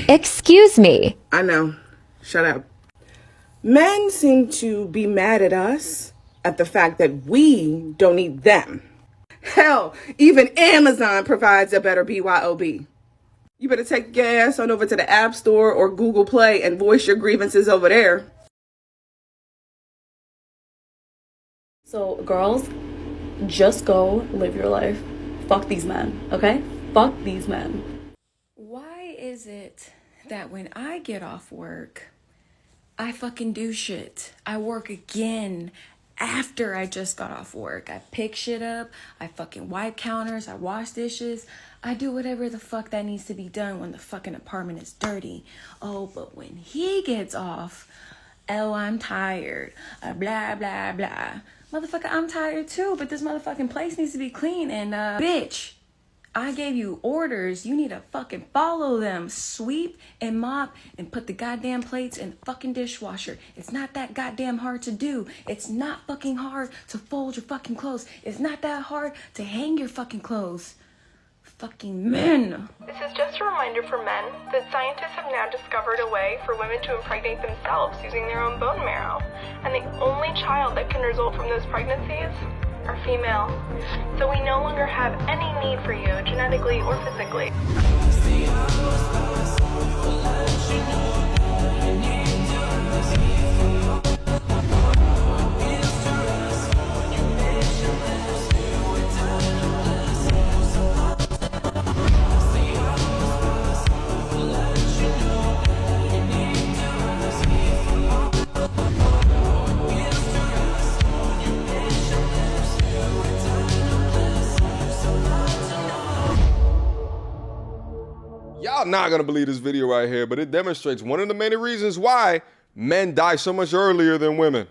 Excuse me. I know. Shut up. Men seem to be mad at us at the fact that we don't need them. Hell, even Amazon provides a better BYOB. You better take your ass on over to the App Store or Google Play and voice your grievances over there. So, girls, just go live your life. Fuck these men, okay? Fuck these men. Why is it that when I get off work, I fucking do shit? I work again after I just got off work. I pick shit up, I fucking wipe counters, I wash dishes, I do whatever the fuck that needs to be done when the fucking apartment is dirty. Oh, but when he gets off, oh, I'm tired, blah, blah, blah. Motherfucker, I'm tired too, but this motherfucking place needs to be clean and, bitch, I gave you orders. You need to fucking follow them. Sweep and mop and put the goddamn plates in the fucking dishwasher. It's not that goddamn hard to do. It's not fucking hard to fold your fucking clothes. It's not that hard to hang your fucking clothes. Fucking men. This is just a reminder for men that scientists have now discovered a way for women to impregnate themselves using their own bone marrow. And the only child that can result from those pregnancies are female. So we no longer have any need for you, genetically or physically. Y'all not gonna believe this video right here, but it demonstrates one of the many reasons why men die so much earlier than women.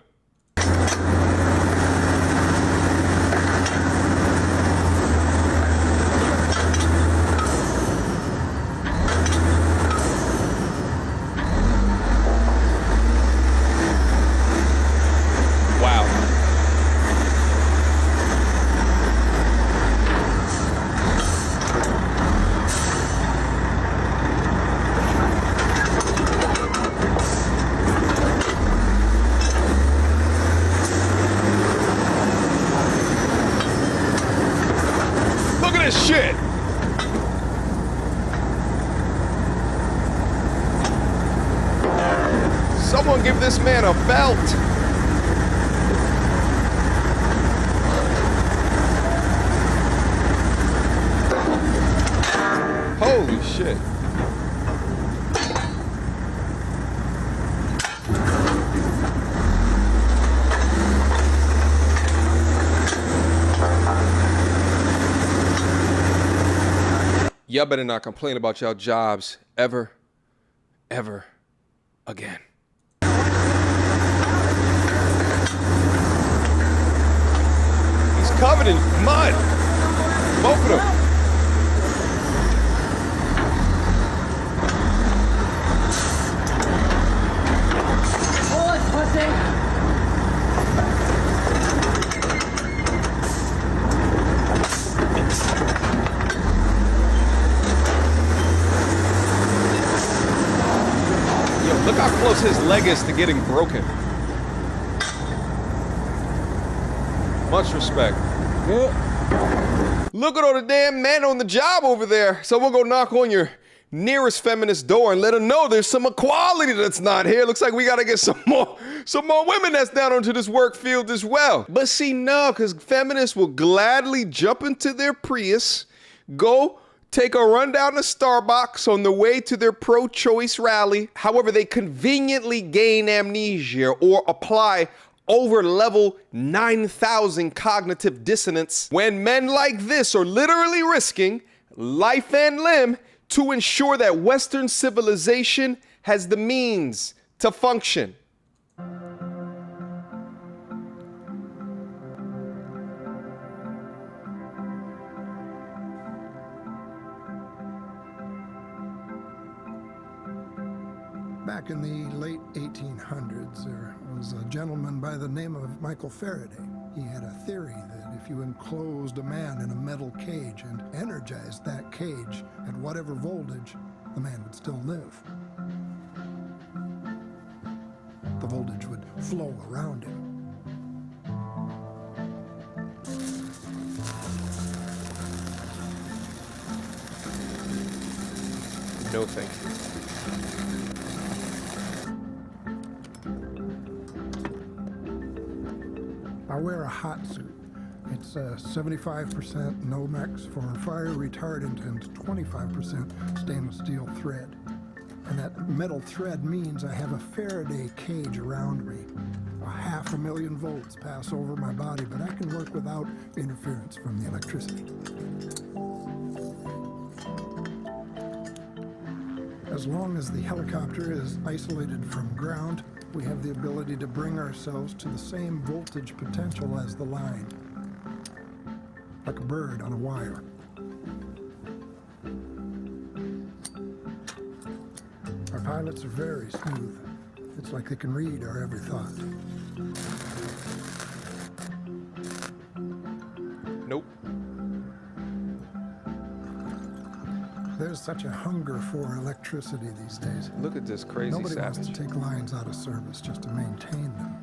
Wow. Look at this shit. Someone give this man a belt. Holy shit. Y'all better not complain about y'all jobs ever again. He's covered in mud. Both of them. Look how close his leg is to getting broken. Much respect. Look at all the damn men on the job over there. So we'll go knock on your nearest feminist door and let them know there's some equality that's not here. Looks like we gotta get some more women that's down onto this work field as well. But see, no, because feminists will gladly jump into their Prius, go take a run down to Starbucks on the way to their pro-choice rally. However, they conveniently gain amnesia or apply over level 9,000 cognitive dissonance when men like this are literally risking life and limb to ensure that Western civilization has the means to function. Back in the late 1800s, there was a gentleman by the name of Michael Faraday. He had a theory that if you enclosed a man in a metal cage and energized that cage at whatever voltage, the man would still live. The voltage would flow around him. No thank you. I wear a hot suit. It's 75% Nomex for fire retardant and 25% stainless steel thread. And that metal thread means I have a Faraday cage around me. 500,000 volts pass over my body, but I can work without interference from the electricity. As long as the helicopter is isolated from ground, we have the ability to bring ourselves to the same voltage potential as the line, like a bird on a wire. Our pilots are very smooth. It's like they can read our every thought. Nope. There's such a hunger for electricity these days. Look at this crazy Nobody savage. wants to take lines out of service just to maintain them.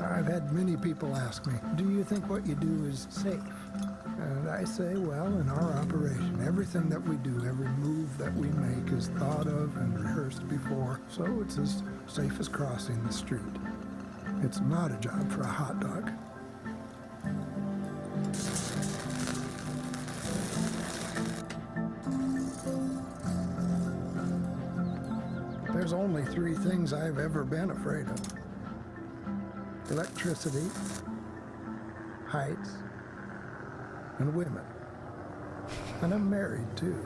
I've had many people ask me, do you think what you do is safe? And I say, well, in our operation, everything that we do, every move that we make is thought of and rehearsed before, so it's as safe as crossing the street. It's not a job for a hot dog. There's only 3 things I've ever been afraid of. Electricity, heights, and women. And I'm married, too.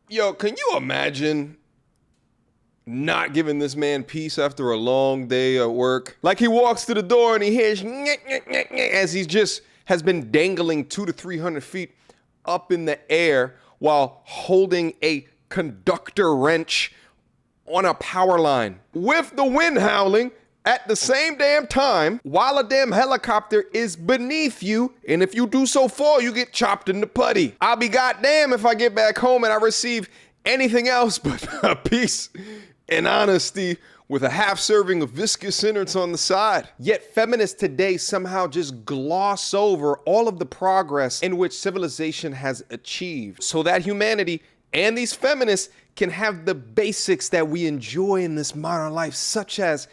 Yo, can you imagine not giving this man peace after a long day at work? Like he walks to the door and he hears as he just has been dangling 200 to 300 feet up in the air while holding a conductor wrench on a power line with the wind howling at the same damn time while a damn helicopter is beneath you, and if you do so fall, you get chopped in the putty. I'll be goddamn if I get back home and I receive anything else but peace and honesty with a half serving of viscous innards on the side. Yet feminists today somehow just gloss over all of the progress in which civilization has achieved so that humanity and these feminists can have the basics that we enjoy in this modern life, such as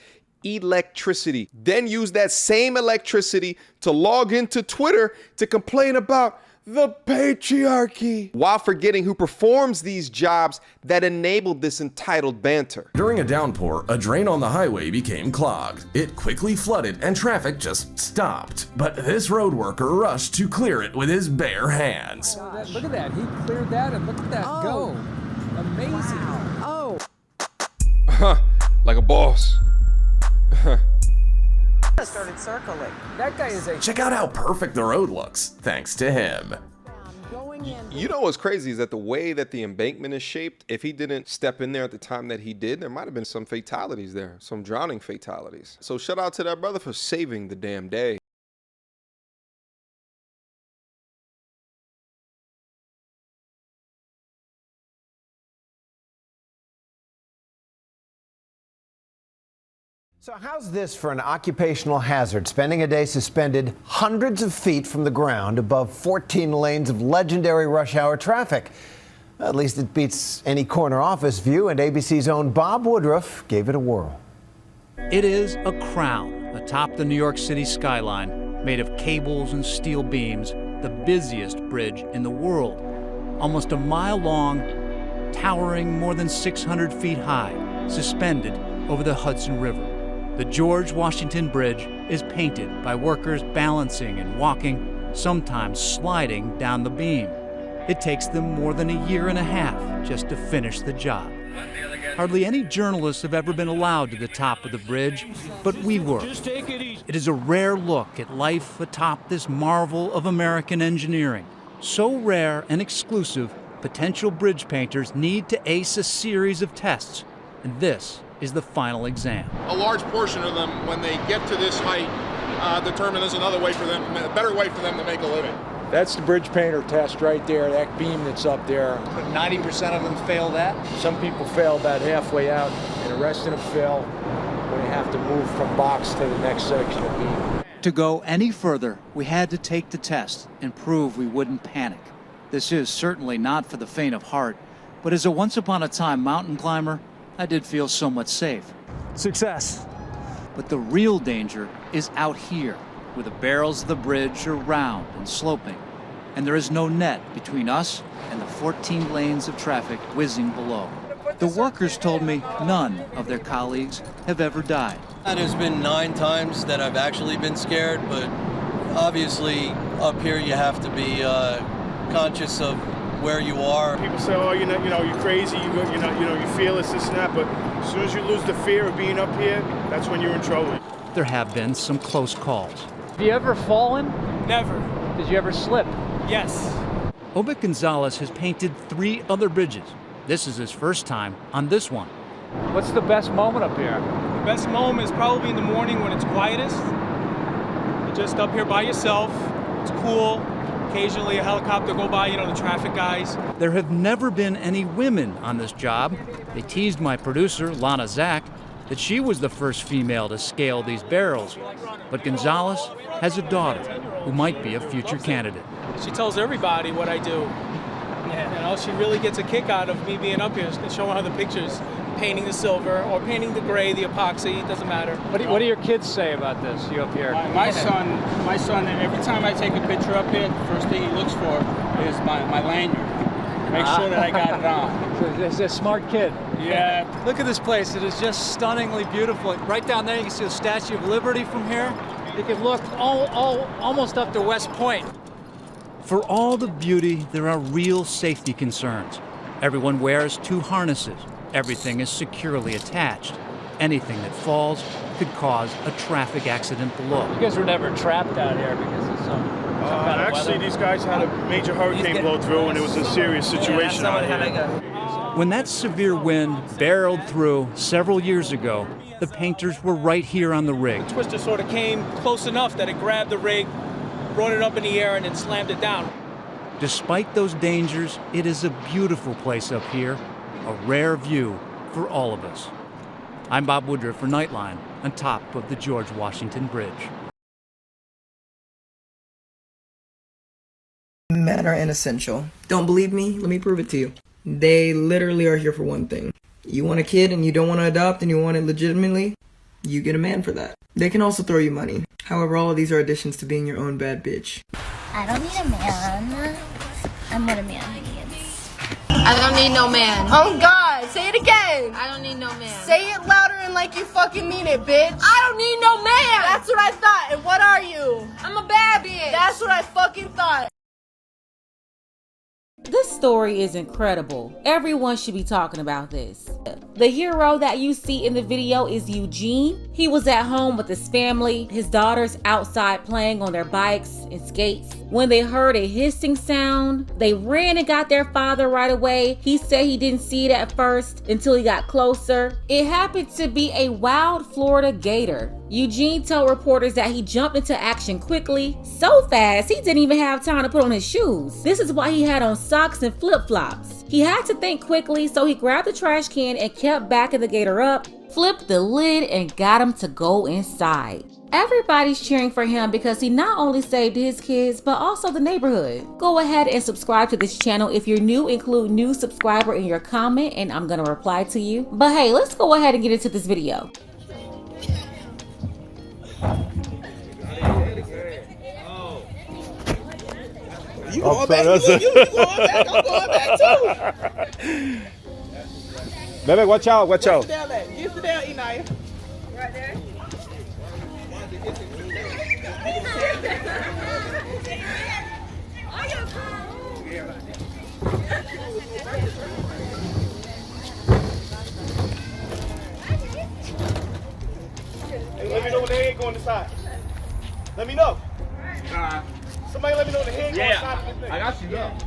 electricity. Then use that same electricity to log into Twitter to complain about the patriarchy, while forgetting who performs these jobs that enabled this entitled banter. During a downpour, a drain on the highway became clogged. It quickly flooded and traffic just stopped. But this road worker rushed to clear it with his bare hands. Look at that, he cleared that and look at that go. Amazing. Wow. Oh. Like a boss. Started circling. That guy is a... Check out how perfect the road looks, thanks to him. You know what's crazy is that the way that the embankment is shaped, if he didn't step in there at the time that he did, there might have been some fatalities there, some drowning fatalities. So shout out to that brother for saving the damn day. So how's this for an occupational hazard? Spending a day suspended hundreds of feet from the ground above 14 lanes of legendary rush hour traffic. At least it beats any corner office view, and ABC's own Bob Woodruff gave it a whirl. It is a crown atop the New York City skyline, made of cables and steel beams, the busiest bridge in the world. Almost a mile long, towering more than 600 feet high, suspended over the Hudson River. The George Washington Bridge is painted by workers balancing and walking, sometimes sliding down the beam. It takes them more than a year and a half just to finish the job. Let the other guy Hardly any journalists have ever been allowed to the top of the bridge, but we were. It is a rare look at life atop this marvel of American engineering. So rare and exclusive, potential bridge painters need to ace a series of tests, and this is the final exam. A large portion of them, when they get to this height, determine there's another way for them, a better way for them to make a living. That's the bridge painter test right there, that beam that's up there. 90% of them fail that? Some people fail about halfway out, and the rest of them fail when they have to move from box to the next section of beam. To go any further, we had to take the test and prove we wouldn't panic. This is certainly not for the faint of heart, but as a once-upon-a-time mountain climber, I did feel somewhat safe. Success. But the real danger is out here, where the barrels of the bridge are round and sloping, and there is no net between us and the 14 lanes of traffic whizzing below. The workers told me none of their colleagues have ever died. There's been 9 times that I've actually been scared, but obviously up here you have to be conscious of where you are. People say, "Oh, you're crazy. You feel this and that." But as soon as you lose the fear of being up here, that's when you're in trouble. There have been some close calls. Have you ever fallen? Never. Did you ever slip? Yes. Obed Gonzalez has painted 3 other bridges. This is his first time on this one. What's the best moment up here? The best moment is probably in the morning when it's quietest. You're just up here by yourself. It's cool. Occasionally a helicopter go by, the traffic guys. There have never been any women on this job. They teased my producer, Lana Zach, that she was the first female to scale these barrels. But Gonzalez has a daughter who might be a future candidate. She tells everybody what I do. She really gets a kick out of me being up here and showing her the pictures, painting the silver or painting the gray, the epoxy, it doesn't matter. What do your kids say about this, you up here? My son, every time I take a picture up here, the first thing he looks for is my lanyard. Make sure that I got it on. So he's a smart kid. Yeah. Look at this place. It is just stunningly beautiful. Right down there, you can see the Statue of Liberty from here. You can look almost up to West Point. For all the beauty, there are real safety concerns. Everyone wears 2 harnesses. Everything is securely attached. Anything that falls could cause a traffic accident below. You guys were never trapped out here because of some kind of Actually, weather? these guys had a major hurricane blow through, and it was a serious situation out here. When that severe wind barreled through several years ago, the painters were right here on the rig. The twister sort of came close enough that it grabbed the rig, brought it up in the air, and then slammed it down. Despite those dangers, it is a beautiful place up here, a rare view for all of us. I'm Bob Woodruff for Nightline on top of the George Washington Bridge. Men are inessential. Don't believe me? Let me prove it to you. They literally are here for one thing. You want a kid and you don't want to adopt and you want it legitimately? You get a man for that. They can also throw you money. However, all of these are additions to being your own bad bitch. I don't need a man. I'm what a man needs. I don't need no man. Oh God, say it again. I don't need no man. Say it louder and like you fucking mean it, bitch. I don't need no man. That's what I thought. And what are you? I'm a bad bitch. That's what I fucking thought. This story is incredible. Everyone should be talking about this. The hero that you see in the video is Eugene. He was at home with his family, his daughters outside playing on their bikes and skates. When they heard a hissing sound, they ran and got their father right away. He said he didn't see it at first until he got closer. It happened to be a wild Florida gator. Eugene told reporters that he jumped into action quickly, so fast he didn't even have time to put on his shoes. This is why he had on socks and flip-flops. He had to think quickly, so he grabbed the trash can and kept backing the gator up, flipped the lid, and got him to go inside. Everybody's cheering for him because he not only saved his kids, but also the neighborhood. Go ahead and subscribe to this channel. If you're new, include new subscriber in your comment and I'm gonna reply to you. But hey, let's go ahead and get into this video. You going back? You going back? I'm going back too. Baby, watch out, watch out. Get the down, Inaya. Right there. Let me know. Somebody let me know the head. Yeah, I got you. Yeah.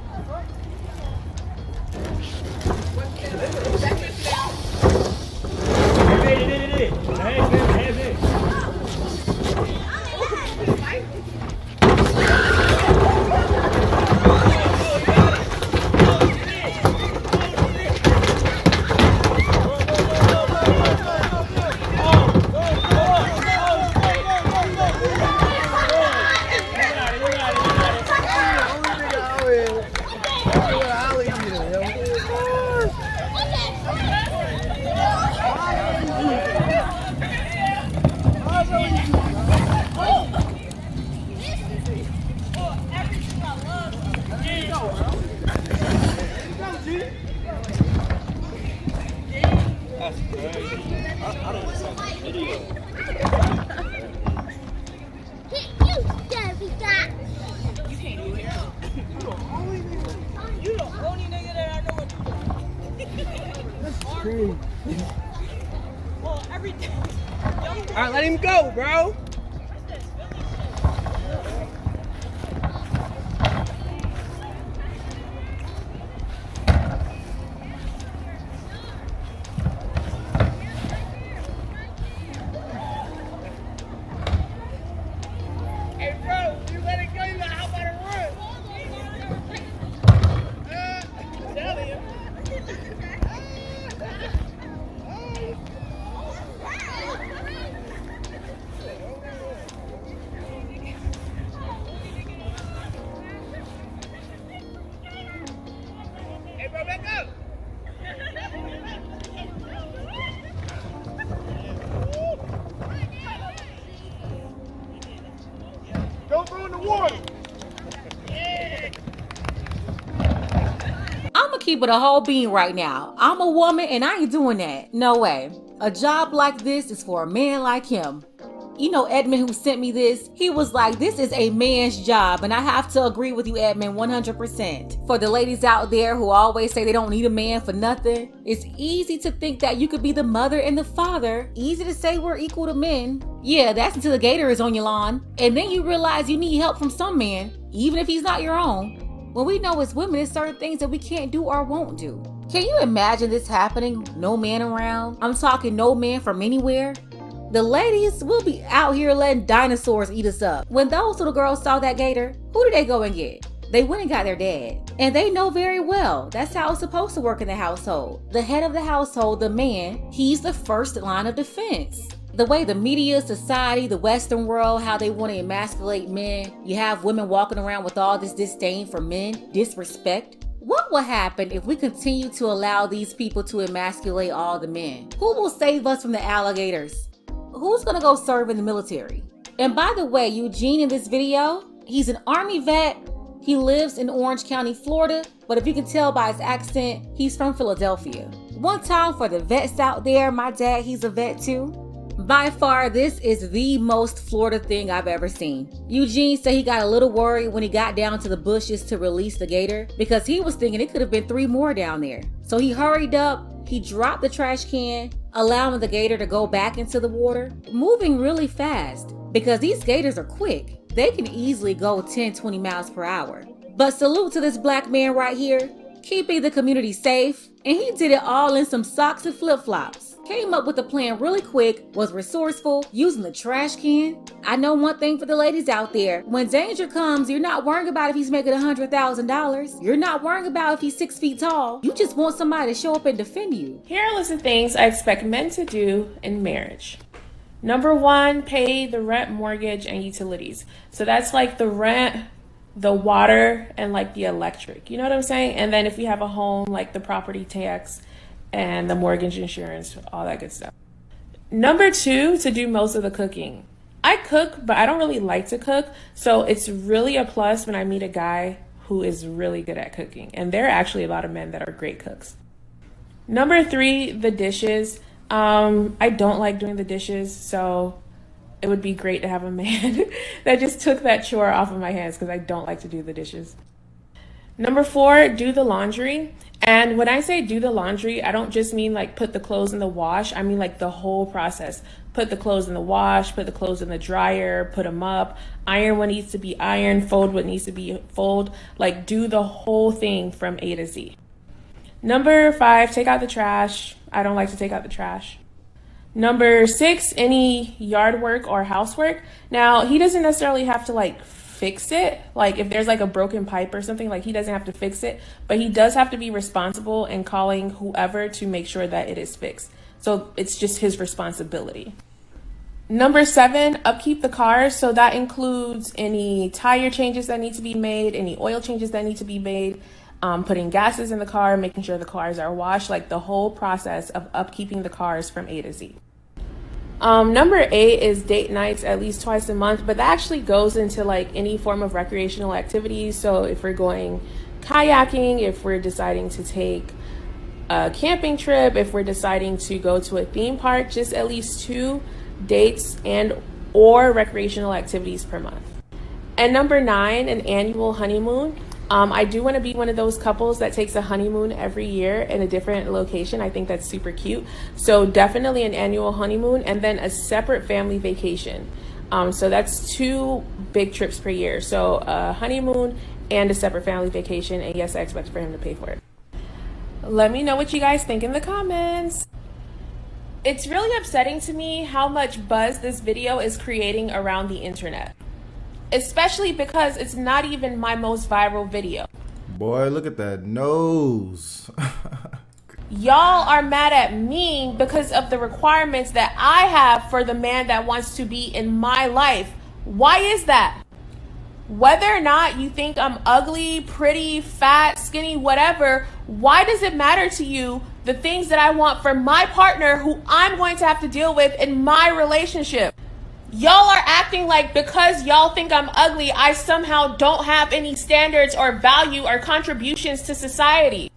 All right, let him go, bro. Hey, bro, you let it go, you gotta hop out and run. Tell you. Hey, bro, back up. Don't throw in the water. I'ma keep it a whole bean right now. I'm a woman and I ain't doing that. No way. A job like this is for a man like him. You know Edmund who sent me this? He was like, this is a man's job. And I have to agree with you, Edmund, 100%. For the ladies out there who always say they don't need a man for nothing, it's easy to think that you could be the mother and the father. Easy to say we're equal to men. Yeah, that's until the gator is on your lawn. And then you realize you need help from some man, even if he's not your own. When we know as women, there's certain things that we can't do or won't do. Can you imagine this happening? No man around? I'm talking no man from anywhere. The ladies will be out here letting dinosaurs eat us up. When those little girls saw that gator, who did they go and get? They went and got their dad. And they know very well that's how it's supposed to work in the household. The head of the household, the man, he's the first line of defense. The way the media, society, the Western world, how they want to emasculate men. You have women walking around with all this disdain for men, disrespect. What will happen if we continue to allow these people to emasculate all the men? Who will save us from the alligators? Who's gonna go serve in the military? And by the way, Eugene in this video, he's an Army vet. He lives in Orange County, Florida, but if you can tell by his accent, he's from Philadelphia. One time for the vets out there, my dad, he's a vet too. By far, this is the most Florida thing I've ever seen. Eugene said he got a little worried when he got down to the bushes to release the gator because he was thinking it could have been 3 more down there. So he hurried up, he dropped the trash can, allowing the gator to go back into the water, moving really fast because these gators are quick. They can easily go 10-20 miles per hour. But salute to this black man right here, keeping the community safe, and he did it all in some socks and flip-flops. Came up with a plan really quick, was resourceful, using the trash can. I know one thing for the ladies out there, when danger comes, you're not worrying about if he's making $100,000. You're not worrying about if he's 6 feet tall. You just want somebody to show up and defend you. Here are a list of things I expect men to do in marriage. Number 1, pay the rent, mortgage, and utilities. So that's like the rent, the water, and like the electric. You know what I'm saying? And then if you have a home, like the property tax and the mortgage insurance, all that good stuff. Number 2, to do most of the cooking. I cook, but I don't really like to cook. So it's really a plus when I meet a guy who is really good at cooking. And there are actually a lot of men that are great cooks. Number 3, the dishes. I don't like doing the dishes, so it would be great to have a man that just took that chore off of my hands because I don't like to do the dishes. Number 4, do the laundry. And when I say do the laundry, I don't just mean like put the clothes in the wash. I mean like the whole process. Put the clothes in the wash, put the clothes in the dryer, put them up, iron what needs to be ironed, fold what needs to be fold. Like, do the whole thing from A to Z. Number 5, take out the trash. I don't like to take out the trash. Number 6, any yard work or housework. Now, he doesn't necessarily have to like fix it. Like if there's like a broken pipe or something, like he doesn't have to fix it, but he does have to be responsible and calling whoever to make sure that it is fixed. So it's just his responsibility. Number 7, upkeep the car. So that includes any tire changes that need to be made, any oil changes that need to be made, putting gases in the car, making sure the cars are washed, like the whole process of upkeeping the cars from A to Z. Number 8 is date nights at least twice a month, but that actually goes into like any form of recreational activities. So if we're going kayaking, if we're deciding to take a camping trip, if we're deciding to go to a theme park, just at least 2 dates and or recreational activities per month. And number 9, an annual honeymoon. I do want to be one of those couples that takes a honeymoon every year in a different location. I think that's super cute. So definitely an annual honeymoon and then a separate family vacation. So that's 2 big trips per year. So a honeymoon and a separate family vacation. And yes, I expect for him to pay for it. Let me know what you guys think in the comments. It's really upsetting to me how much buzz this video is creating around the internet. Especially because it's not even my most viral video. Boy, look at that nose. Y'all are mad at me because of the requirements that I have for the man that wants to be in my life. Why is that? Whether or not you think I'm ugly, pretty, fat, skinny, whatever, why does it matter to you the things that I want for my partner who I'm going to have to deal with in my relationship? Y'all are acting like because y'all think I'm ugly, I somehow don't have any standards or value or contributions to society.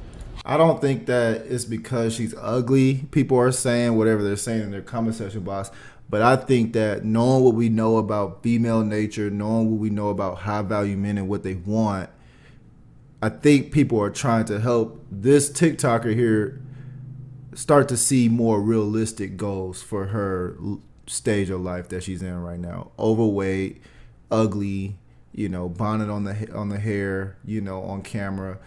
I don't think that it's because she's ugly. People are saying whatever they're saying in their comment section box. But I think that knowing what we know about female nature, knowing what we know about high value men and what they want, I think people are trying to help this TikToker here start to see more realistic goals for her stage of life that she's in right now. Overweight, ugly, bonnet on the hair, on camera.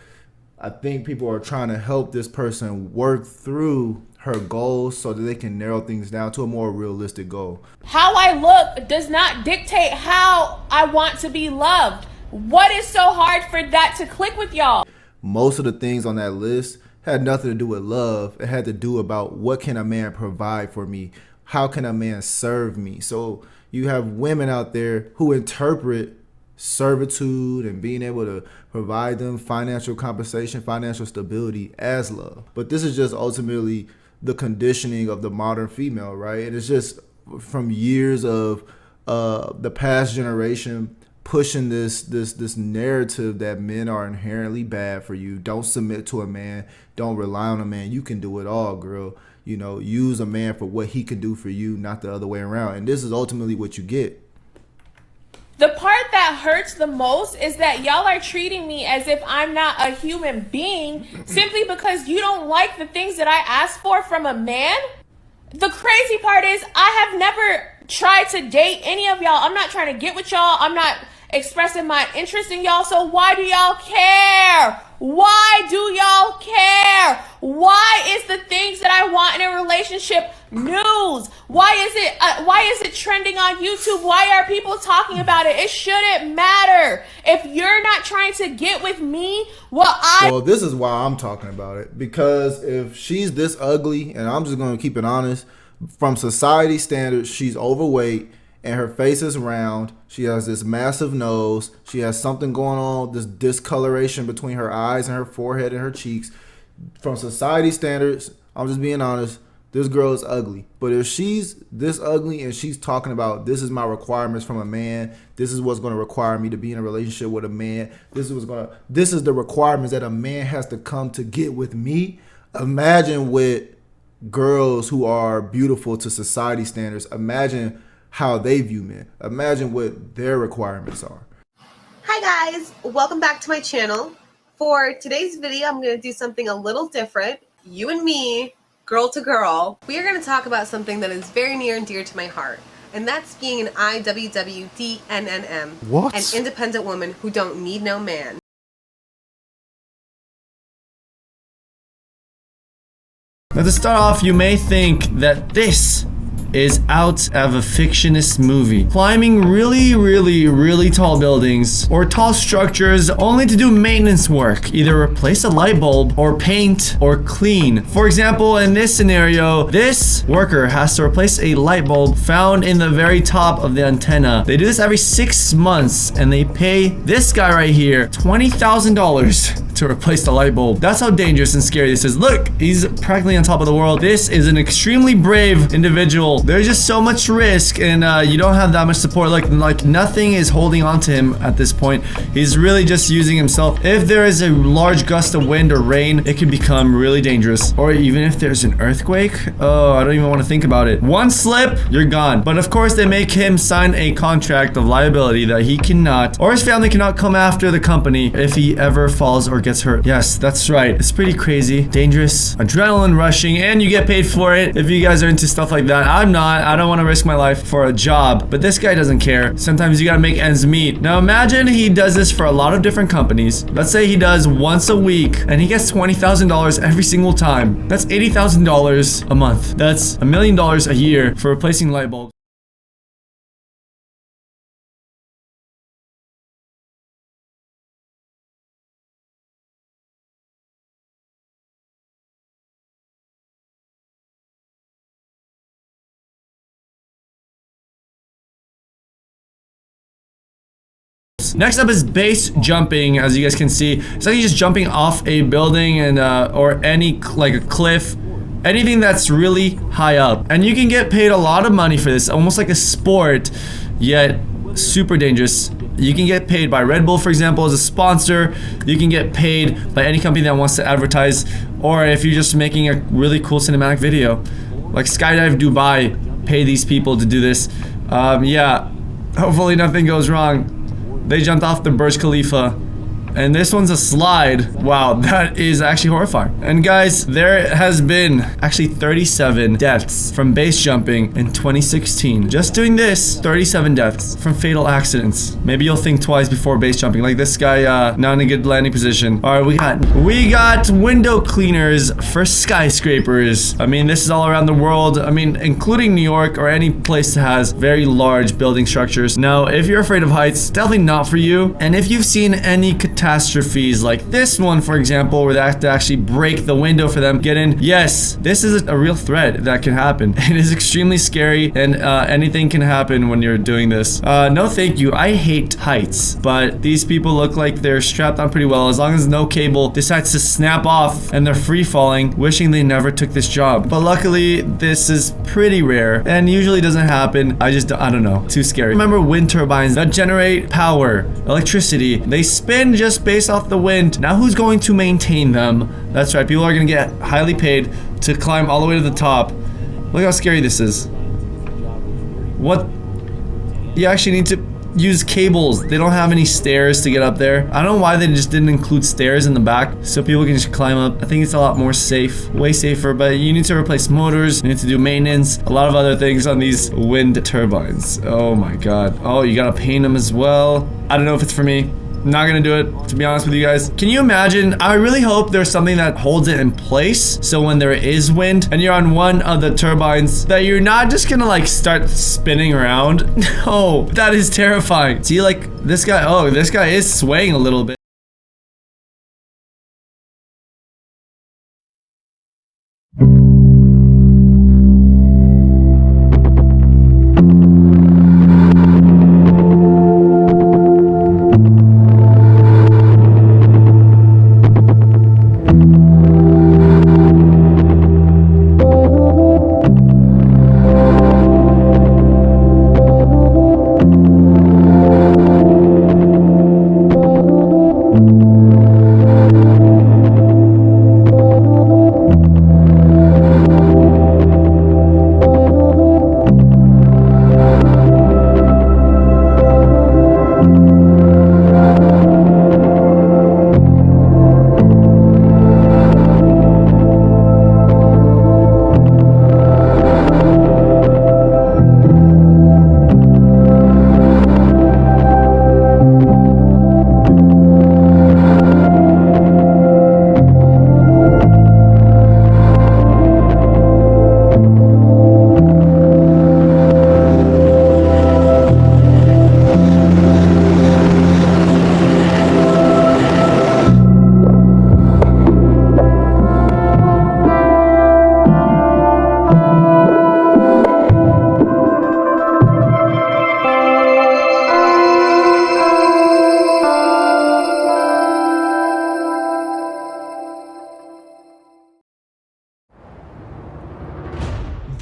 I think people are trying to help this person work through her goals so that they can narrow things down to a more realistic goal. How I look does not dictate how I want to be loved. What is so hard for that to click with y'all? Most of the things on that list had nothing to do with love. It had to do about what can a man provide for me? How can a man serve me? So you have women out there who interpret servitude and being able to provide them financial compensation, financial stability as love. But this is just ultimately the conditioning of the modern female, right? And it's just from years of the past generation pushing this narrative that men are inherently bad for you. Don't submit to a man. Don't rely on a man. You can do it all, girl. Use a man for what he can do for you, not the other way around. And this is ultimately what you get. The part that hurts the most is that y'all are treating me as if I'm not a human being simply because you don't like the things that I ask for from a man. The crazy part is I have never tried to date any of y'all. I'm not trying to get with y'all. I'm not expressing my interest in y'all. So why do y'all care? Why do y'all care? Why is the things that I want in a relationship news? Why is it trending on YouTube? Why are people talking about it? It shouldn't matter. If you're not trying to get with me, well, this is why I'm talking about it. Because if she's this ugly, and I'm just going to keep it honest, from society standards, she's overweight and her face is round. She has this massive nose. She has something going on, this discoloration between her eyes and her forehead and her cheeks. From society standards, I'm just being honest, this girl is ugly. But if she's this ugly and she's talking about this is my requirements from a man, this is what's going to require me to be in a relationship with a man, this is the requirements that a man has to come to get with me. Imagine with girls who are beautiful to society standards, imagine how they view men. Imagine what their requirements are. Hi guys, welcome back to my channel. For today's video, I'm going to do something a little different. You and me girl to girl, we are going to talk about something that is very near and dear to my heart. And that's being an IWWDNNM. What? An independent woman who don't need no man. Now to start off, you may think that this is out of a fictionist movie. Climbing really tall buildings or tall structures only to do maintenance work. Either replace a light bulb or paint or clean. For example, in this scenario, this worker has to replace a light bulb found in the very top of the antenna. They do this every 6 months and they pay this guy right here $20,000 to replace the light bulb. That's how dangerous and scary this is. Look, he's practically on top of the world. This is an extremely brave individual. There's just so much risk and you don't have that much support. Like nothing is holding on to him at this point. He's really just using himself. If there is a large gust of wind or rain, it can become really dangerous. Or even if there's an earthquake, oh, I don't even want to think about it. One slip, you're gone. But of course, they make him sign a contract of liability that he cannot, or his family cannot come after the company if he ever falls or gets hurt. Yes, that's right. It's pretty crazy, dangerous, adrenaline rushing, and you get paid for it. If you guys are into stuff like that, I'm not. I don't want to risk my life for a job, but this guy doesn't care. Sometimes you gotta make ends meet. Now imagine he does this for a lot of different companies. Let's say he does once a week and he gets $20,000 every single time. That's $80,000 a month. That's $1 million a year for replacing light bulbs. Next up is base jumping. As you guys can see, it's like you're just jumping off a building and or any like a cliff, anything that's really high up, and you can get paid a lot of money for this, almost like a sport, yet super dangerous. You can get paid by Red Bull, for example, as a sponsor. You can get paid by any company that wants to advertise, or if you're just making a really cool cinematic video, like Skydive Dubai pay these people to do this. Yeah, hopefully nothing goes wrong. They jumped off the Burj Khalifa, and this one's a slide. Wow, that is actually horrifying. And guys, there has been actually 37 deaths from base jumping in 2016. Just doing this, 37 deaths from fatal accidents. Maybe you'll think twice before base jumping. Like this guy, not in a good landing position. All right, we got window cleaners for skyscrapers. I mean, this is all around the world. I mean, including New York or any place that has very large building structures. Now, if you're afraid of heights, definitely not for you. And if you've seen any catastrophes like this one, for example, where they have to actually break the window for them to get in, yes, this is a real threat that can happen. It is extremely scary, and anything can happen when you're doing this. No thank you, I hate heights, but these people look like they're strapped on pretty well, as long as no cable decides to snap off and they're free falling, wishing they never took this job. But luckily, this is pretty rare and usually doesn't happen. I don't know, too scary. Remember wind turbines that generate power, electricity, they spin just based off the wind. Now who's going to maintain them? That's right, people are gonna get highly paid to climb all the way to the top. Look how scary this is. What? You actually need to use cables. They don't have any stairs to get up there. I don't know why they just didn't include stairs in the back so people can just climb up. I think it's a lot more safe, way safer, but you need to replace motors, you need to do maintenance, a lot of other things on these wind turbines. Oh my god. Oh, you gotta paint them as well. I don't know if it's for me. I'm not gonna do it, to be honest with you guys. Can you imagine? I really hope there's something that holds it in place, so when there is wind and you're on one of the turbines, that you're not just gonna like start spinning around. No, that is terrifying. See, like this guy, oh, this guy is swaying a little bit.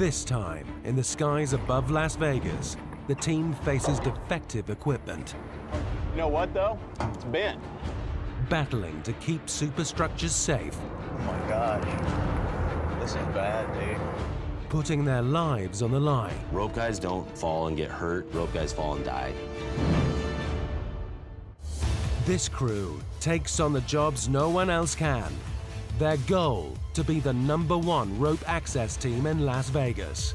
This time, in the skies above Las Vegas, the team faces defective equipment. You know what, though? It's bent. Battling to keep superstructures safe. Oh my gosh. This is bad, dude. Putting their lives on the line. Rope guys don't fall and get hurt. Rope guys fall and die. This crew takes on the jobs no one else can. Their goal, to be the #1 rope access team in Las Vegas.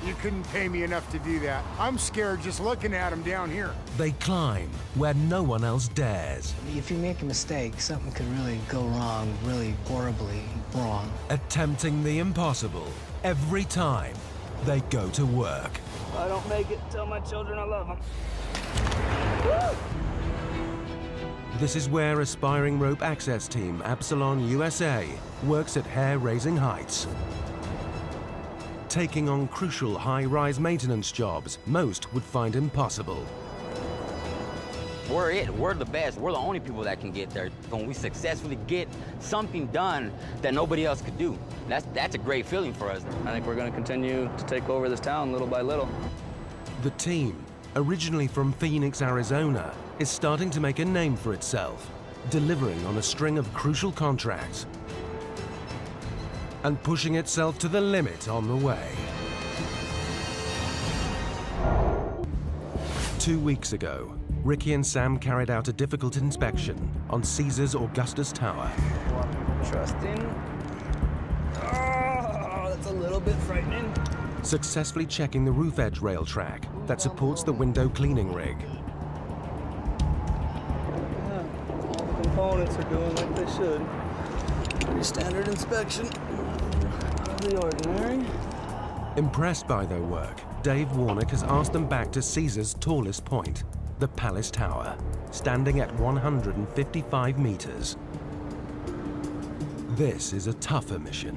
You couldn't pay me enough to do that. I'm scared just looking at them down here. They climb where no one else dares. If you make a mistake, something could really go wrong, really horribly wrong. Attempting the impossible every time they go to work. If I don't make it, tell my children I love them. This is where aspiring rope access team Absalon USA works at hair-raising heights. Taking on crucial high-rise maintenance jobs most would find impossible. We're it. We're the best. We're the only people that can get there. When we successfully get something done that nobody else could do, that's a great feeling for us. I think we're going to continue to take over this town little by little. The team, originally from Phoenix, Arizona, is starting to make a name for itself, delivering on a string of crucial contracts and pushing itself to the limit on the way. 2 weeks ago, Ricky and Sam carried out a difficult inspection on Caesars Augustus Tower. Trusting. Oh, that's a little bit frightening. Successfully checking the roof edge rail track that supports the window cleaning rig. All the components are doing like they should. Pretty standard inspection. Out of the ordinary. Impressed by their work, Dave Warnock has asked them back to Caesar's tallest point, the Palace Tower, standing at 155 meters. This is a tougher mission.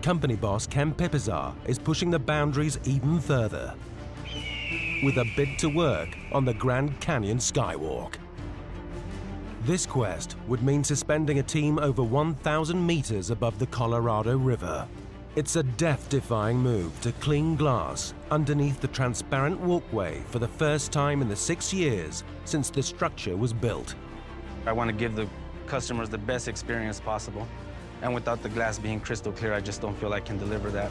Company boss Ken Pipizar is pushing the boundaries even further with a bid to work on the Grand Canyon Skywalk. This quest would mean suspending a team over 1,000 meters above the Colorado River. It's a death-defying move to clean glass underneath the transparent walkway for the first time in the 6 years since the structure was built. I want to give the customers the best experience possible. And without the glass being crystal clear, I just don't feel I can deliver that.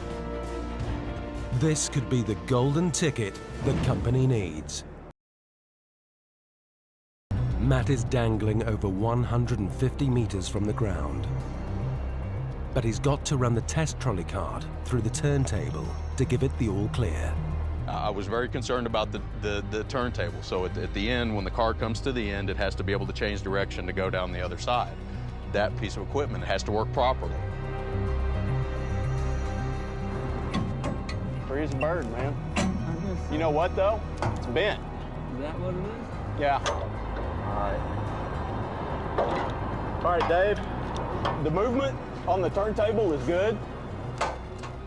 This could be the golden ticket the company needs. Matt is dangling over 150 meters from the ground. But he's got to run the test trolley cart through the turntable to give it the all clear. I was very concerned about the turntable. So at the end, when the car comes to the end, it has to be able to change direction to go down the other side. That piece of equipment has to work properly. Free as a bird, man. You know what, though? It's bent. Is that what it is? Yeah. All right, Dave. The movement on the turntable is good.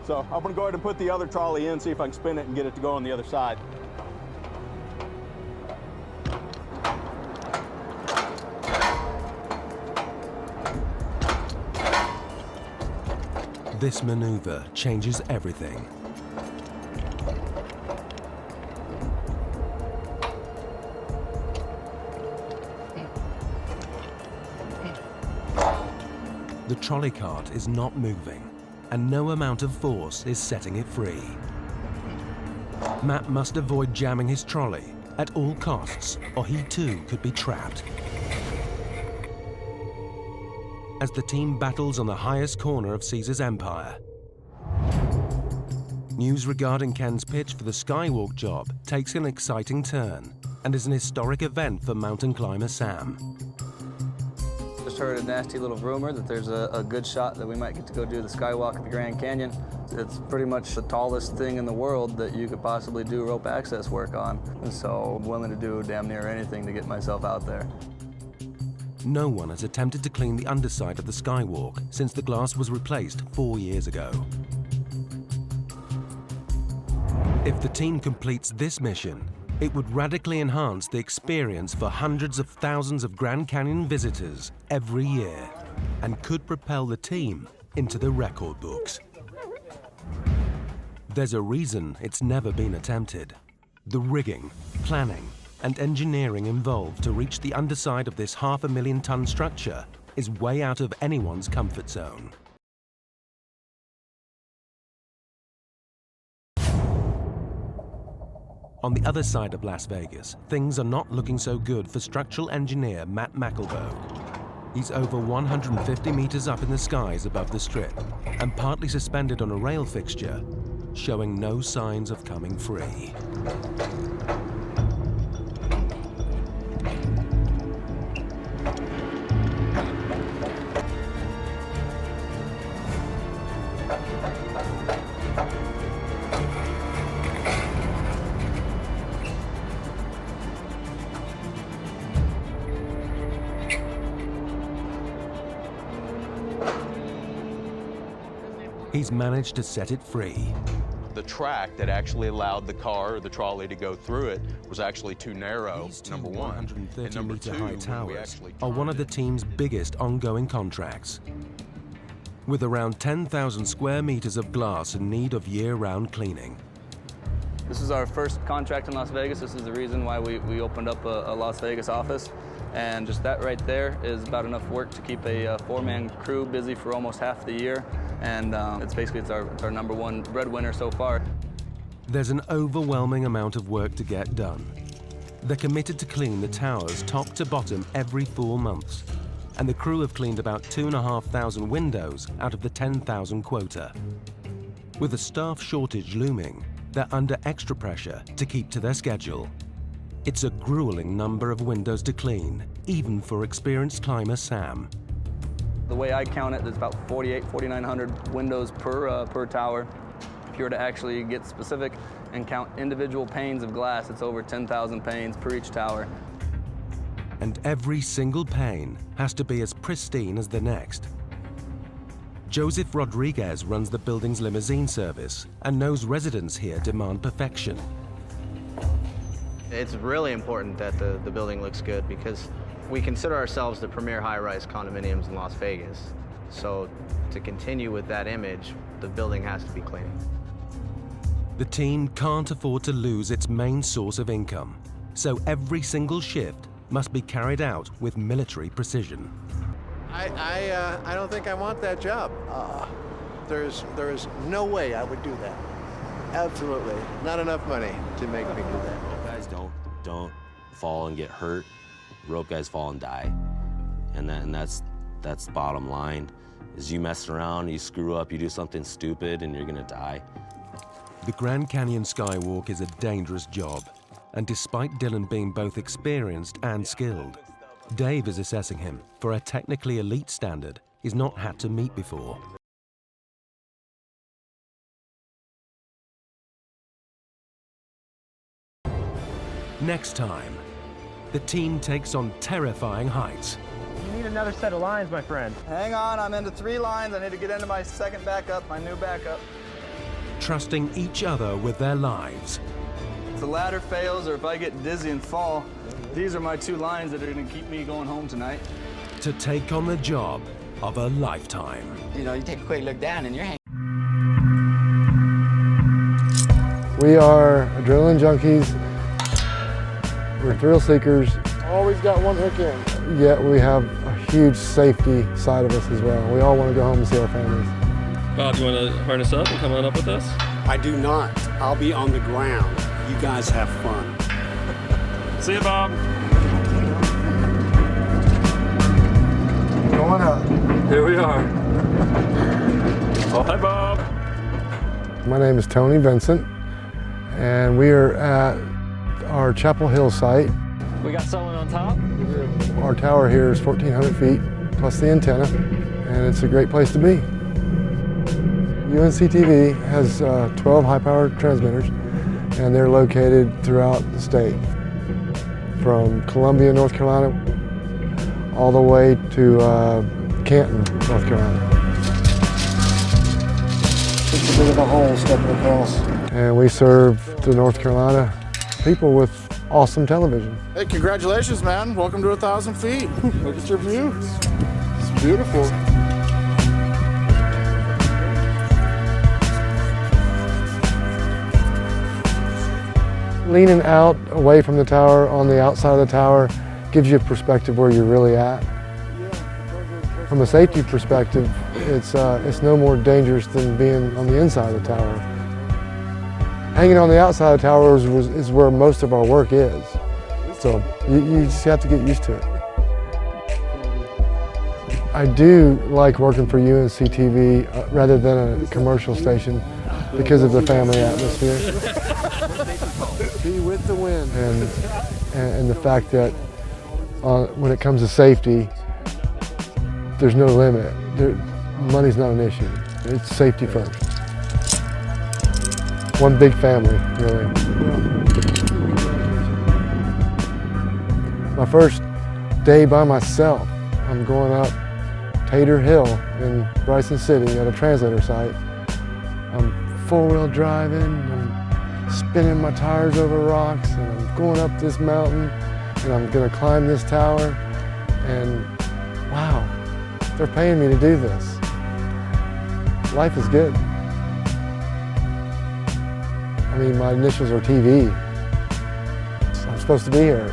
So I'm gonna go ahead and put the other trolley in, see if I can spin it and get it to go on the other side. This maneuver changes everything. The trolley cart is not moving, and no amount of force is setting it free. Matt must avoid jamming his trolley at all costs, or he too could be trapped. As the team battles on the highest corner of Caesar's empire. News regarding Ken's pitch for the Skywalk job takes an exciting turn and is an historic event for mountain climber Sam. Just heard a nasty little rumor that there's a good shot that we might get to go do the Skywalk at the Grand Canyon. It's pretty much the tallest thing in the world that you could possibly do rope access work on. And so I'm willing to do damn near anything to get myself out there. No one has attempted to clean the underside of the Skywalk since the glass was replaced 4 years ago. If the team completes this mission, it would radically enhance the experience for hundreds of thousands of Grand Canyon visitors every year and could propel the team into the record books. There's a reason it's never been attempted. The rigging, planning, and engineering involved to reach the underside of this 500,000-ton structure is way out of anyone's comfort zone. On the other side of Las Vegas, things are not looking so good for structural engineer Matt McElvoe. He's over 150 meters up in the skies above the Strip and partly suspended on a rail fixture, showing no signs of coming free. He's managed to set it free. The track that actually allowed the car or the trolley to go through it was actually too narrow, number one. And number 130-meter two, high when we towers actually are one of the team's biggest ongoing contracts. With around 10,000 square meters of glass in need of year-round cleaning. This is our first contract in Las Vegas. This is the reason why we opened up a Las Vegas office. And just that right there is about enough work to keep a four-man crew busy for almost half the year. And it's our number one breadwinner so far. There's an overwhelming amount of work to get done. They're committed to clean the towers top to bottom every 4 months. And the crew have cleaned about 2,500 windows out of the 10,000 quota. With a staff shortage looming, they're under extra pressure to keep to their schedule. It's a grueling number of windows to clean, even for experienced climber Sam. The way I count it, there's about 4,900 windows per tower. If you were to actually get specific and count individual panes of glass, it's over 10,000 panes per each tower. And every single pane has to be as pristine as the next. Joseph Rodriguez runs the building's limousine service and knows residents here demand perfection. It's really important that the building looks good because we consider ourselves the premier high-rise condominiums in Las Vegas. So to continue with that image, the building has to be clean. The team can't afford to lose its main source of income, so every single shift must be carried out with military precision. I don't think I want that job. There is no way I would do that. Absolutely. Not enough money to make me do that. Rope guys don't fall and get hurt. Rope guys fall and die. And that's the bottom line. Is you mess around, you screw up, you do something stupid, and you're gonna die. The Grand Canyon Skywalk is a dangerous job. And despite Dylan being both experienced and skilled, Dave is assessing him for a technically elite standard he's not had to meet before. Next time, the team takes on terrifying heights. You need another set of lines, my friend. Hang on, I'm into 3 lines. I need to get into my second backup, my new backup. Trusting each other with their lives. If the ladder fails or if I get dizzy and fall, these are my 2 lines that are gonna keep me going home tonight. To take on the job of a lifetime. You know, you take a quick look down and you're hanging. We are adrenaline junkies. We're thrill seekers. Always got one hook in. Yet we have a huge safety side of us as well. We all want to go home and see our families. Bob, you want to harness up and come on up with us? I do not. I'll be on the ground. You guys have fun. See you, Bob. Going up. Here we are. Oh, hi, Bob. My name is Tony Vincent, and we are at our Chapel Hill site. We got someone on top. Our tower here is 1,400 feet, plus the antenna, and it's a great place to be. UNCTV has 12 high-powered transmitters, and they're located throughout the state, from Columbia, North Carolina, all the way to Canton, North Carolina. Just a bit of a hole stepping across. And we serve the North Carolina people with awesome television. Hey, congratulations, man. Welcome to 1,000 feet. Look at your view. It's beautiful. Leaning out away from the tower on the outside of the tower gives you a perspective where you're really at. From a safety perspective, it's no more dangerous than being on the inside of the tower. Hanging on the outside of the tower is where most of our work is. So you just have to get used to it. I do like working for UNC TV rather than a commercial station because of the family atmosphere. Be with the wind. And the fact that when it comes to safety, there's no limit. Money's not an issue. It's safety first. One big family, really. My first day by myself, I'm going up Tater Hill in Bryson City at a translator site. I'm four-wheel driving, I'm spinning my tires over rocks, and I'm going up this mountain, and I'm gonna climb this tower, and wow, they're paying me to do this. Life is good. I mean, my initials are TV. I'm supposed to be here.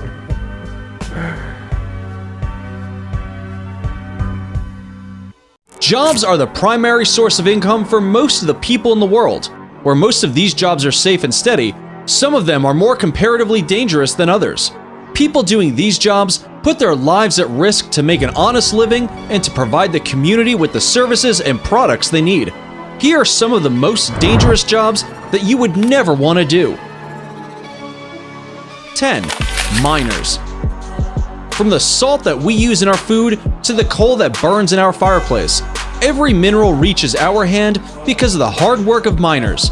Jobs are the primary source of income for most of the people in the world. Where most of these jobs are safe and steady, some of them are more comparatively dangerous than others. People doing these jobs put their lives at risk to make an honest living and to provide the community with the services and products they need. Here are some of the most dangerous jobs that you would never want to do. 10. Miners. From the salt that we use in our food to the coal that burns in our fireplace, every mineral reaches our hand because of the hard work of miners.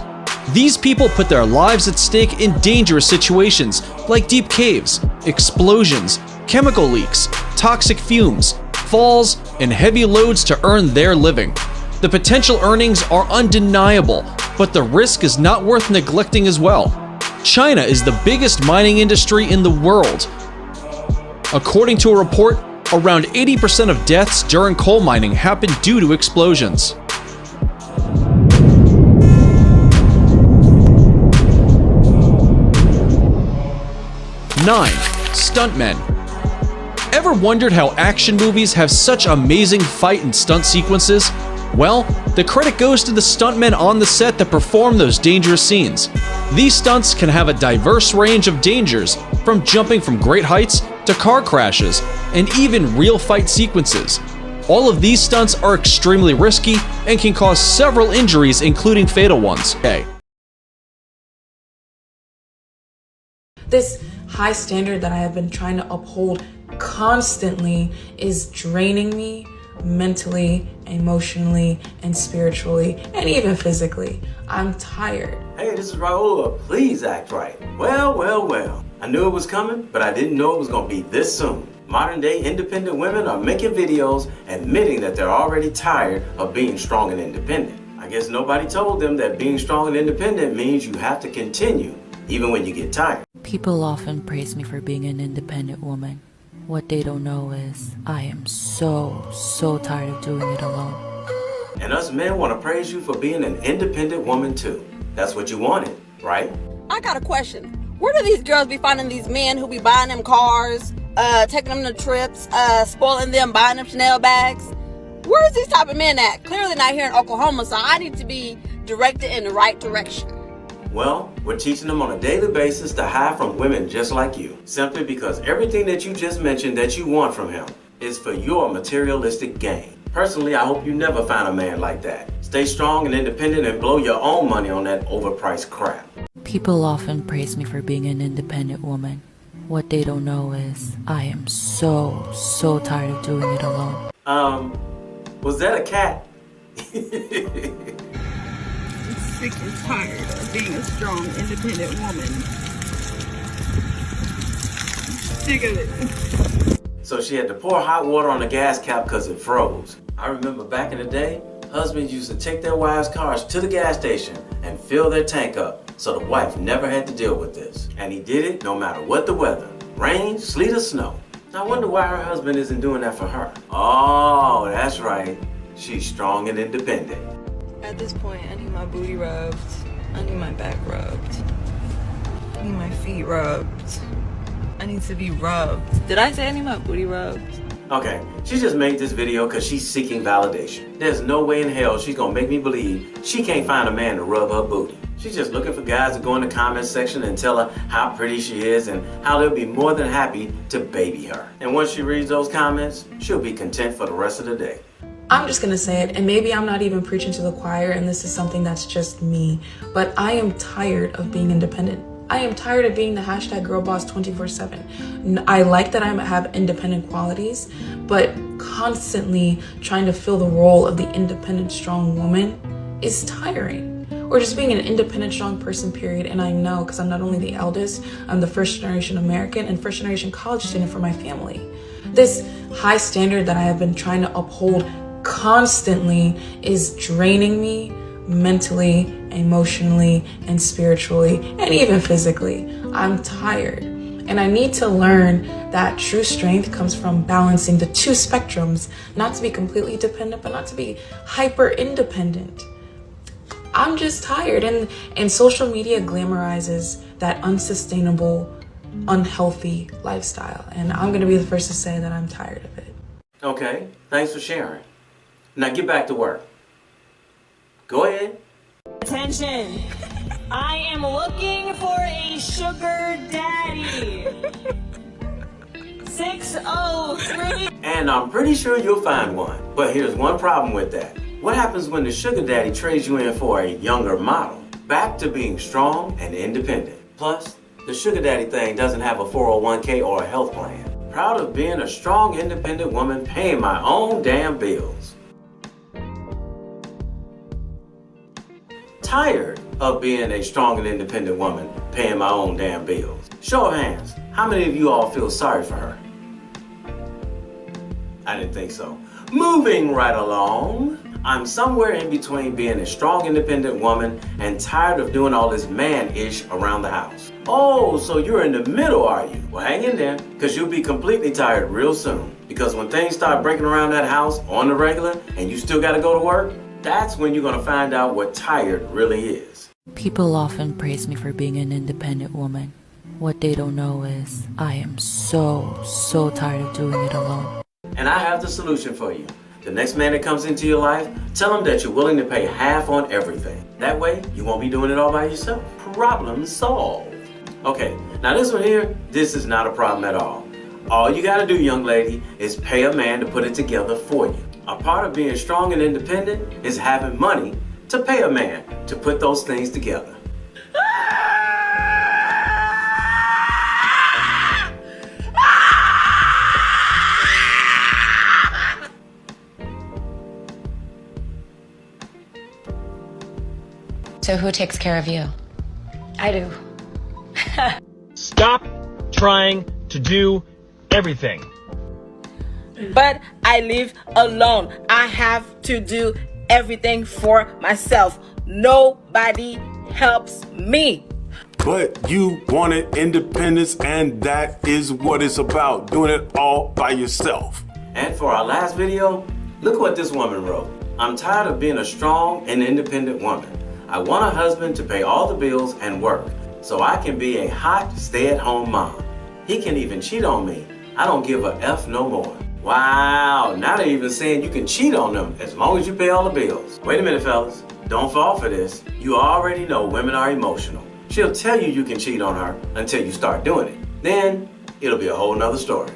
These people put their lives at stake in dangerous situations like deep caves, explosions, chemical leaks, toxic fumes, falls, and heavy loads to earn their living. The potential earnings are undeniable, but the risk is not worth neglecting as well. China is the biggest mining industry in the world. According to a report, around 80% of deaths during coal mining happen due to explosions. 9. Stuntmen. Ever wondered how action movies have such amazing fight and stunt sequences? Well, the credit goes to the stuntmen on the set that perform those dangerous scenes. These stunts can have a diverse range of dangers, from jumping from great heights to car crashes, and even real fight sequences. All of these stunts are extremely risky and can cause several injuries, including fatal ones. This high standard that I have been trying to uphold constantly is draining me mentally, emotionally, and spiritually, and even physically. I'm tired. Hey, this is Raul. Please act right. Well. I knew it was coming, but I didn't know it was going to be this soon. Modern day independent women are making videos admitting that they're already tired of being strong and independent. I guess nobody told them that being strong and independent means you have to continue, even when you get tired. People often praise me for being an independent woman. What they don't know is I am so tired of doing it alone. And us men want to praise you for being an independent woman too. That's what you wanted, right? I got a question. Where do these girls be finding these men who be buying them cars, taking them to trips, spoiling them, buying them Chanel bags? Where's these type of men at? Clearly not here in Oklahoma, so I need to be directed in the right direction. Well, we're teaching them on a daily basis to hide from women just like you, simply because everything that you just mentioned that you want from him is for your materialistic gain. Personally, I hope you never find a man like that. Stay strong and independent and blow your own money on that overpriced crap. People often praise me for being an independent woman. What they don't know is I am so tired of doing it alone. Was that a cat? I'm sick and tired of being a strong, independent woman. I'm sick of it. So she had to pour hot water on the gas cap because it froze. I remember back in the day, husbands used to take their wives' cars to the gas station and fill their tank up so the wife never had to deal with this. And he did it no matter what the weather, rain, sleet, or snow. I wonder why her husband isn't doing that for her. Oh, that's right. She's strong and independent. At this point, I need my booty rubbed. I need my back rubbed. I need my feet rubbed. I need to be rubbed. Did I say I need my booty rubbed? Okay, she just made this video because she's seeking validation. There's no way in hell she's gonna make me believe she can't find a man to rub her booty. She's just looking for guys to go in the comment section and tell her how pretty she is and how they'll be more than happy to baby her. And once she reads those comments, she'll be content for the rest of the day. I'm just gonna say it, and maybe I'm not even preaching to the choir, and this is something that's just me, but I am tired of being independent. I am tired of being the hashtag girl boss 24/7. I like that I have independent qualities, but constantly trying to fill the role of the independent, strong woman is tiring. Or just being an independent, strong person, period. And I know, because I'm not only the eldest, I'm the first generation American and first generation college student for my family. This high standard that I have been trying to uphold constantly is draining me mentally, emotionally, and spiritually, and even physically. I'm tired. And I need to learn that true strength comes from balancing the two spectrums, not to be completely dependent, but not to be hyper independent. I'm just tired, and social media glamorizes that unsustainable, unhealthy lifestyle. And I'm gonna be the first to say that I'm tired of it. Okay, thanks for sharing. Now get back to work. Go ahead. Attention, I am looking for a sugar daddy. 603. And I'm pretty sure you'll find one. But here's one problem with that. What happens when the sugar daddy trades you in for a younger model? Back to being strong and independent. Plus, the sugar daddy thing doesn't have a 401k or a health plan. Proud of being a strong, independent woman paying my own damn bills. Tired of being a strong and independent woman paying my own damn bills. Show of hands, how many of you all feel sorry for her? I didn't think so. Moving right along, I'm somewhere in between being a strong, independent woman and tired of doing all this man-ish around the house. Oh, so you're in the middle, are you? Well, hang in there, because you'll be completely tired real soon. Because when things start breaking around that house on the regular and you still got to go to work, that's when you're going to find out what tired really is. People often praise me for being an independent woman. What they don't know is I am so tired of doing it alone. And I have the solution for you. The next man that comes into your life, tell him that you're willing to pay half on everything. That way, you won't be doing it all by yourself. Problem solved. Okay, now this one here, this is not a problem at all. All you gotta do, young lady, is pay a man to put it together for you. A part of being strong and independent is having money to pay a man to put those things together. So who takes care of you? I do. Stop trying to do everything. But I live alone. I have to do everything for myself. Nobody helps me. But you wanted independence, and that is what it's about, doing it all by yourself. And for our last video, look what this woman wrote. I'm tired of being a strong and independent woman. I want a husband to pay all the bills and work, so I can be a hot, stay-at-home mom. He can even cheat on me. I don't give a F no more. Wow, now they're even saying you can cheat on them as long as you pay all the bills. Wait a minute, fellas. Don't fall for this. You already know women are emotional. She'll tell you can cheat on her until you start doing it. Then, it'll be a whole nother story.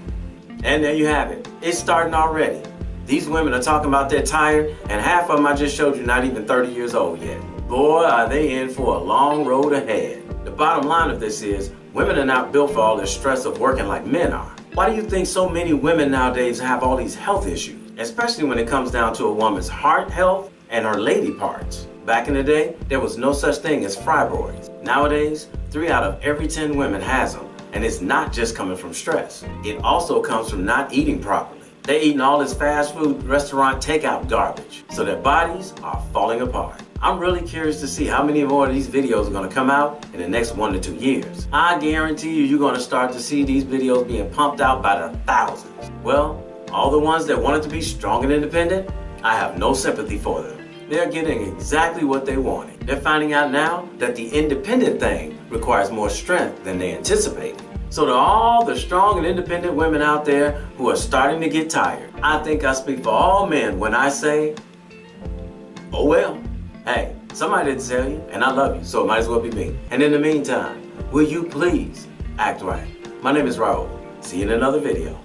And there you have it. It's starting already. These women are talking about they're tired, and half of them I just showed you not even 30 years old yet. Boy, are they in for a long road ahead. The bottom line of this is, women are not built for all the stress of working like men are. Why do you think so many women nowadays have all these health issues? Especially when it comes down to a woman's heart health and her lady parts. Back in the day, there was no such thing as fibroids. Nowadays, 3 out of every 10 women has them. And it's not just coming from stress. It also comes from not eating properly. They're eating all this fast food, restaurant, takeout garbage. So their bodies are falling apart. I'm really curious to see how many more of these videos are gonna come out in the next 1 to 2 years. I guarantee you're gonna start to see these videos being pumped out by the thousands. Well, all the ones that wanted to be strong and independent, I have no sympathy for them. they're getting exactly what they wanted. They're finding out now that the independent thing requires more strength than they anticipated. So to all the strong and independent women out there who are starting to get tired, I think I speak for all men when I say, oh well, hey, somebody didn't tell you, and I love you, so it might as well be me. And in the meantime, will you please act right? My name is Raul. See you in another video.